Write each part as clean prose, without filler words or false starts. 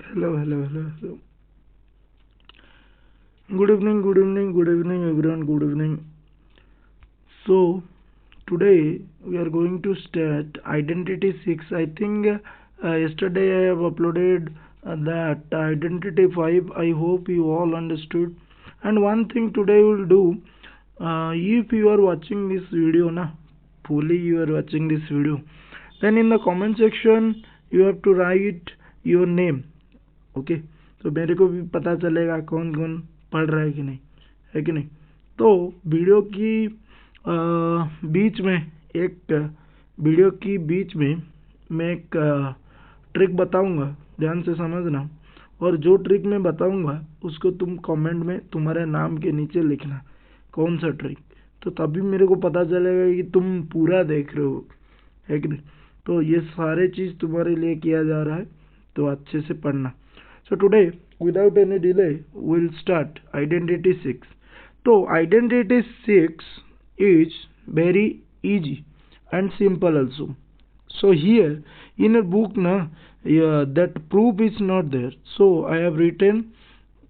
Hello, hello, hello, hello. Good evening, good evening, good evening, everyone. Good evening. So, today we are going to start Identity 6. I think yesterday I have uploaded that Identity 5. I hope you all understood. And one thing today we'll do, if you are watching this video, fully you are watching this video, then in the comment section you have to write your name. Okay, तो मेरे को भी पता चलेगा कौन कौन पढ़ रहा है कि नहीं, है कि नहीं। तो वीडियो की बीच में मैं एक ट्रिक बताऊंगा, ध्यान से समझना। और जो ट्रिक मैं बताऊंगा उसको तुम कमेंट में तुम्हारे नाम के नीचे लिखना कौन सा ट्रिक, तो तभी मेरे को पता चलेगा कि तुम पूरा देख रहे हो, है कि नहीं। तो ये सारे चीज़ तुम्हारे लिए किया जा रहा है, तो अच्छे से पढ़ना। So today, without any delay, we'll start Identity 6. So Identity 6 is very easy and simple also. So here in a book that proof is not there. So I have written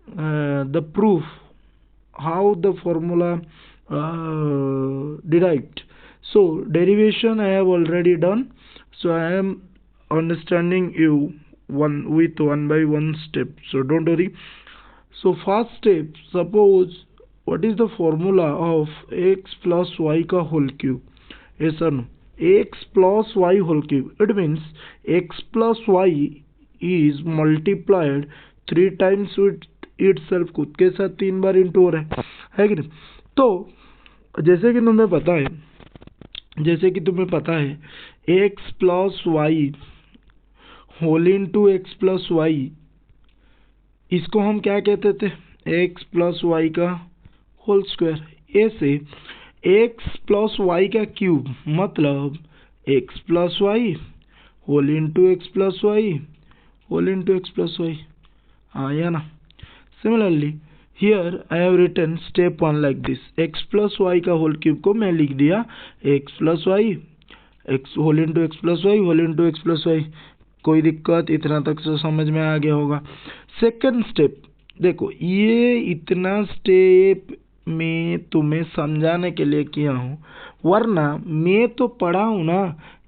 the proof, how the formula derived. So derivation I have already done. So I am understanding you one by one step, so don't worry. So first step, suppose what is the formula of x plus y का whole cube? Yes or no? X plus y whole cube, it means x plus y is multiplied 3 times with itself, खुद के साथ 3 bar into हो रहा है कि नहीं। तो जैसे कि तुम्हें पता है x plus Y whole into x plus Y, इसको हम क्या कहते थे, एक्स प्लस वाई का होल स्क्वायर। ऐसे एक्स प्लस वाई का क्यूब मतलब X plus Y whole into x plus Y whole into x plus Y, या ना। Similarly here I have written step 1 like this, X plus Y का whole cube को मैं लिख दिया X plus Y X whole into x plus Y whole into x plus Y. कोई दिक्कत, इतना तक तो समझ में आ गया होगा। सेकंड स्टेप देखो, ये इतना स्टेप मैं तुम्हें समझाने के लिए किया हूँ, वरना मैं तो पढ़ा हूँ ना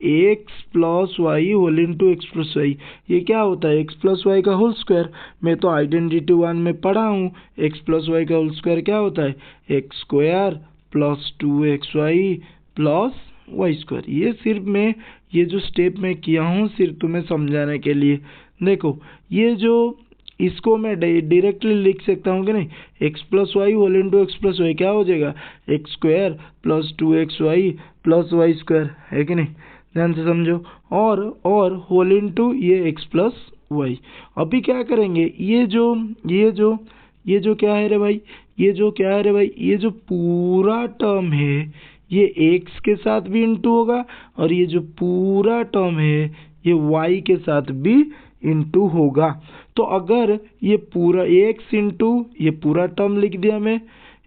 x plus Y whole into x plus y, ये क्या होता है एक्स प्लस वाई का होल स्क्वायर। मैं तो आइडेंटिटी 1 में पढ़ा हूँ एक्स प्लस वाई का होल स्क्वायर क्या होता है x square plus 2xy plus y square. ये सिर्फ मैं ये जो स्टेप मैं किया हूँ सिर्फ तुम्हें समझाने के लिए। देखो ये जो इसको मैं डायरेक्टली लिख सकता हूँ कि नहीं, x plus Y whole into x plus y क्या हो जाएगा x square plus 2xy plus y square, है कि नहीं। ध्यान से समझो। और होल इंटू ये एक्स प्लस वाई। अभी क्या करेंगे, ये जो क्या है रे भाई, ये जो पूरा टर्म है ये x के साथ भी इंटू होगा, और ये जो पूरा टर्म है ये y के साथ भी इंटू होगा। तो अगर ये पूरा x इंटू ये पूरा टर्म लिख दिया मैं,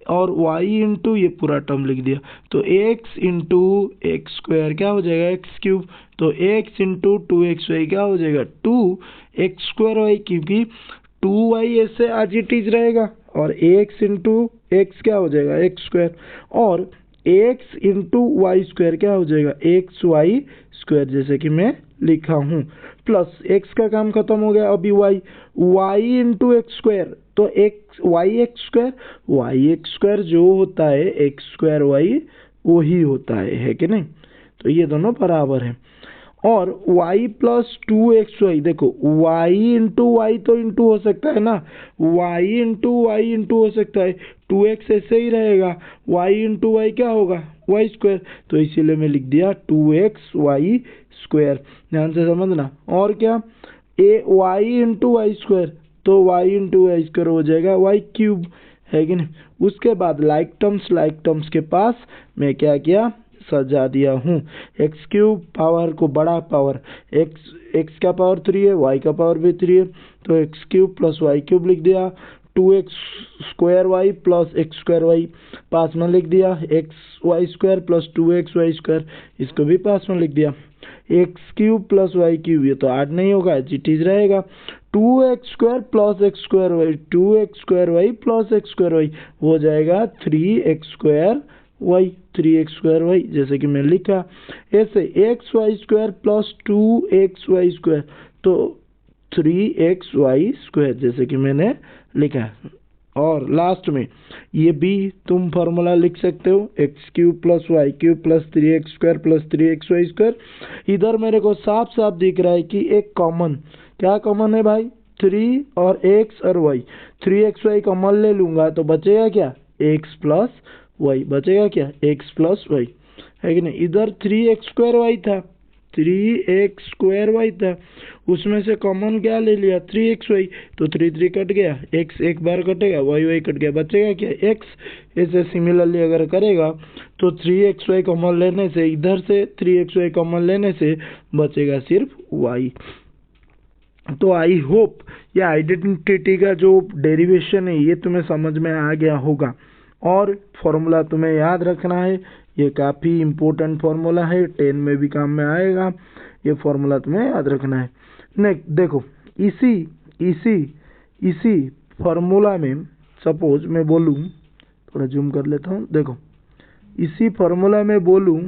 और y इंटू ये पूरा टर्म लिख दिया, तो x इंटू एक्स स्क्वायर क्या हो जाएगा एक्स क्यूब, तो x इंटू 2xy क्या हो जाएगा 2x स्क्वायर वाई, क्योंकि 2y ऐसे आज इट इज रहेगा, और x इंटू एक्स क्या हो जाएगा एक्स स्क्वायर, और x इंटू वाई स्क्वायर क्या हो जाएगा एक्स वाई स्क्वायर, जैसे कि मैं लिखा हूँ। प्लस x का काम खत्म हो गया, अभी y इंटू एक्स स्क्वायर, तो वाई एक्स स्क्वायर जो होता है एक्स स्क्वायर वाई वो ही होता है कि नहीं। तो ये दोनों बराबर है। और y प्लस 2xy, देखो y इंटू वाई तो इंटू हो सकता है ना, y इंटू वाई इंटू हो सकता है, 2x ऐसे ही रहेगा, y इंटू वाई क्या होगा वाई स्क्वायर, तो इसीलिए मैं लिख दिया 2x वाई स्क्वायर। ध्यान से समझना। और क्या y इंटू वाई स्क्वायर, तो y इंटू वाई स्क्वायर हो जाएगा वाई क्यूब, है कि नहीं। उसके बाद लाइक टर्म्स के पास मैं क्या किया सजा दिया हूँ, एक्स क्यूब पावर को बड़ा पावर, एक्स का पावर 3 है, वाई का पावर भी 3 है, तो x cube plus y cube लिख दिया, 2x square y plus x square y पास में लिख दिया, x y square plus 2x y square इसको भी पास में लिख दिया, x cube plus y cube ये तो 8 नहीं होगा, इट इज रहेगा, 2x² plus x² y, 2x² y plus x² y हो जाएगा 3x² वाई, 3x² वाई जैसे कि मैंने लिखा। ऐसे xy² प्लस 2xy², तो 3xy² जैसे कि मैंने लिखा। और लास्ट में ये भी तुम फॉर्मूला लिख सकते हो, x³ plus y³ plus 3x² plus 3xy²। इधर मेरे को साफ साफ दिख रहा है कि एक कॉमन, क्या कॉमन है भाई, 3 और x और y, 3xy कॉमन ले लूंगा तो बचेगा क्या, x प्लस y, बचेगा क्या, x प्लस y, है कि नहीं। इधर 3x² था, 3x² था, उसमें से कॉमन क्या ले लिया, 3xy, तो 3 कट गया, x एक बार कटेगा, y कट गया, बचेगा क्या, x। ऐसे सिमिलरली अगर करेगा तो 3xy कॉमन लेने से, इधर से 3xy कॉमन लेने से बचेगा सिर्फ y। तो आई होप ये आइडेंटिटी का जो डेरिवेशन है ये तुम्हें समझ में आ गया होगा, और फॉर्मूला तुम्हें याद रखना है, ये काफ़ी इम्पोर्टेंट फार्मूला है, 10 में भी काम में आएगा, ये फार्मूला तुम्हें याद रखना है। नेक्स्ट देखो, इसी फार्मूला में सपोज मैं बोलूँ, थोड़ा जूम कर लेता हूँ, देखो इसी फार्मूला में बोलूँ